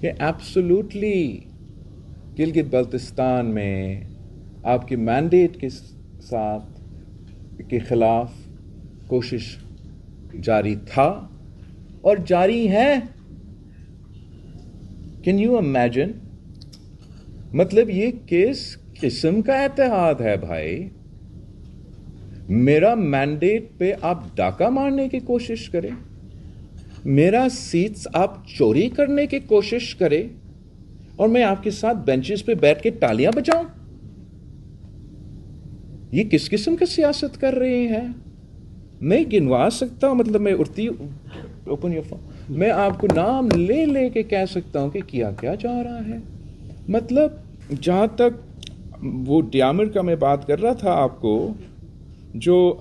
کہ ایبسولوٹلی گلگت بلتستان میں آپ کے مینڈیٹ کے ساتھ کے خلاف کوشش جاری تھا اور جاری ہے. Can you imagine? مطلب یہ کس قسم کا اتحاد ہے بھائی؟ میرا مینڈیٹ پہ آپ ڈاکہ مارنے کی کوشش کریں، میرا سیٹس آپ چوری کرنے کی کوشش کریں، اور میں آپ کے ساتھ بینچز پہ بیٹھ کے تالیاں بجاؤں. یہ کس قسم کی سیاست کر رہے ہیں؟ میں گنوا سکتا ہوں، مطلب میں اٹھتی اوپن یور فون، میں آپ کو نام لے لے کے کہہ سکتا ہوں کہ کیا کیا جا رہا ہے. مطلب جہاں تک وہ ڈیامر کا میں بات کر رہا تھا آپ کو، جو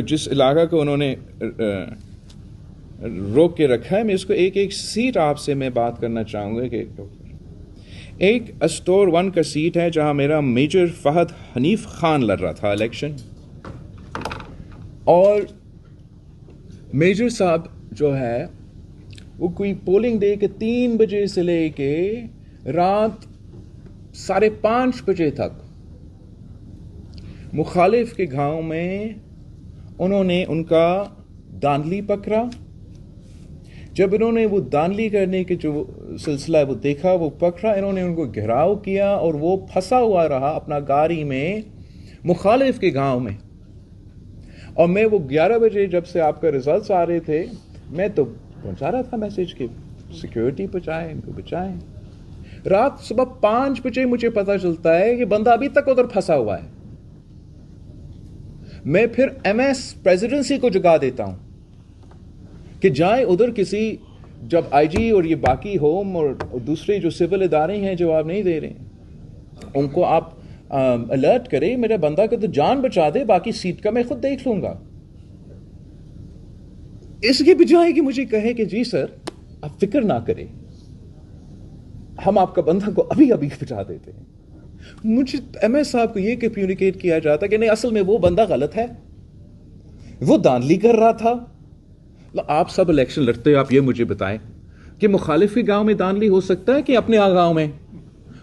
جس علاقہ کو انہوں نے روک کے رکھا ہے، میں اس کو ایک ایک سیٹ آپ سے میں بات کرنا چاہوں گا. کہ ایک اسٹور 1 کا سیٹ ہے جہاں میرا میجر فہد حنیف خان لڑ رہا تھا الیکشن، اور میجر صاحب جو ہے وہ کوئی پولنگ ڈے کے 3 بجے سے لے کے رات 5:30 بجے تک مخالف کے گاؤں میں انہوں نے ان کا داندلی پکڑا. جب انہوں نے وہ داندلی کرنے کے جو سلسلہ وہ دیکھا، وہ پکڑا، انہوں نے ان کو گھیراؤ کیا اور وہ پھنسا ہوا رہا اپنا گاڑی میں مخالف کے گاؤں میں. اور میں وہ 11 بجے جب سے آپ کا ریزلٹس آ رہے تھے، میں تو پہنچا رہا تھا میسج کہ سیکیورٹی پہنچائیں، ان کو بچائیں. رات صبح 5 بجے مجھے پتہ چلتا ہے کہ بندہ ابھی تک ادھر پھنسا ہوا ہے. میں پھر ایم ایس پریزیڈنسی کو جگا دیتا ہوں کہ جائیں ادھر کسی، جب آئی جی اور یہ باقی ہوم اور دوسرے جو سول ادارے ہیں جواب نہیں دے رہے ہیں، ان کو آپ الرٹ کریں، میرے بندہ کو تو جان بچا دے، باقی سیٹ کا میں خود دیکھ لوں گا. اس کے بجائے کہ مجھے کہے کہ جی سر آپ فکر نہ کریں، ہم آپ کا بندہ کو ابھی ابھی بچا دیتے ہیں. مجھے ایم ایس صاحب کو یہ کمیونیکیٹ کیا جاتا کہ نہیں، اصل میں وہ بندہ غلط ہے، وہ داندلی کر رہا تھا. آپ سب الیکشن لڑتے ہو، آپ یہ مجھے بتائیں کہ مخالف کے گاؤں میں داندلی ہو سکتا ہے کہ اپنے گاؤں میں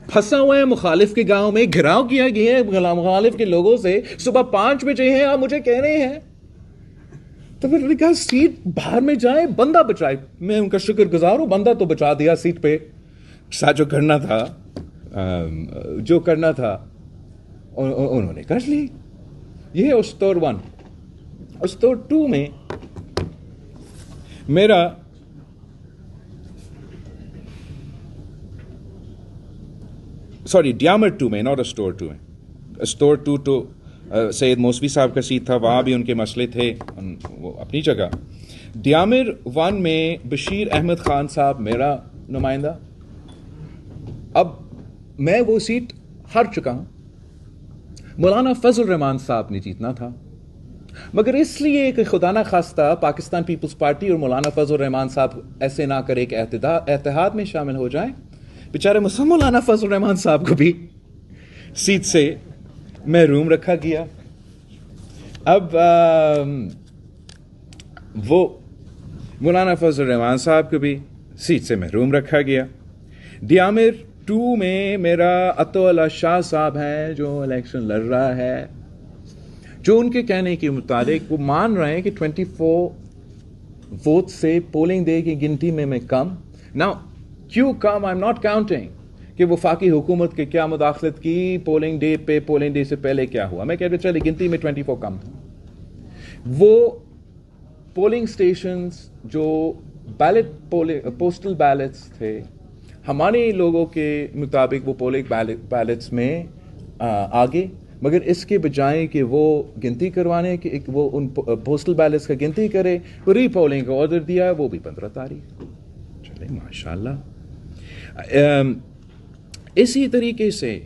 پھنسا ہوا ہے، مخالف کے گاؤں میں گھیراؤ کیا گیا ہے مخالف کے لوگوں سے، صبح 5 بجے ہیں، آپ مجھے کہہ رہے ہیں. تو پھر نے کہا سیٹ باہر میں جائے، بندہ بچائے. میں ان کا شکر گزار ہوں، بندہ تو بچا دیا سیٹ پہ. ساتھ جو کرنا تھا انہوں نے کر لی. یہ ہے اسٹور 1. اسٹور 2 میں میرا ڈیامر 2 میں، ناٹ اسٹور 2 میں. اسٹور 2 تو سید موسوی صاحب کا سیٹ تھا، وہاں بھی ان کے مسئلے تھے، وہ اپنی جگہ. ڈیامر 1 میں بشیر احمد خان صاحب میرا نمائندہ. اب میں وہ سیٹ ہار چکا ہوں. مولانا فضل الرحمان صاحب نے جیتنا تھا، مگر اس لیے کہ خدا نہ خواستہ پاکستان پیپلز پارٹی اور مولانا فضل الرحمان صاحب ایسے نہ کرے کہ اتحاد میں شامل ہو جائیں، بیچارے مولانا فضل الرحمان صاحب کو بھی سیٹ سے محروم رکھا گیا. اب وہ مولانا فضل الرحمان صاحب کو بھی سیٹ سے محروم رکھا گیا. ڈیامر 2 میں میرا عطا اللہ شاہ صاحب ہیں جو الیکشن لڑ رہا ہے، جو ان کے کہنے کے مطابق وہ مان رہے ہیں کہ 24 ووٹ سے پولنگ ڈے کی گنتی میں کم. نا کیوں کم؟ آئی ایم ناٹ کاؤنٹنگ کہ وفاقی حکومت کے کیا مداخلت کی پولنگ ڈے سے پہلے کیا ہوا. میں کہہ رہا چلے گنتی میں 24 کم تھا. وہ پولنگ سٹیشنز جو پوسٹل بیلٹس تھے، ہمارے لوگوں کے مطابق وہ پولنگ بیلٹس میں آگے، مگر اس کے بجائے کہ وہ گنتی کروانے کہ وہ ان پوسٹل بیلٹس کا گنتی کرے، وہ ری پولنگ کا آرڈر دیا ہے، وہ بھی 15 تاریخ. چلے ماشاءاللہ. اسی طریقے سے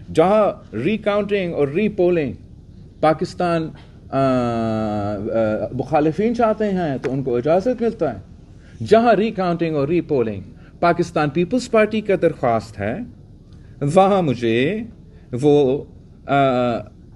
جہاں ری کاؤنٹنگ اور ری پولنگ پاکستان مخالفین چاہتے ہیں تو ان کو اجازت ملتا ہے، جہاں ری کاؤنٹنگ اور ری پولنگ پاکستان پیپلز پارٹی کا درخواست ہے، وہاں مجھے وہ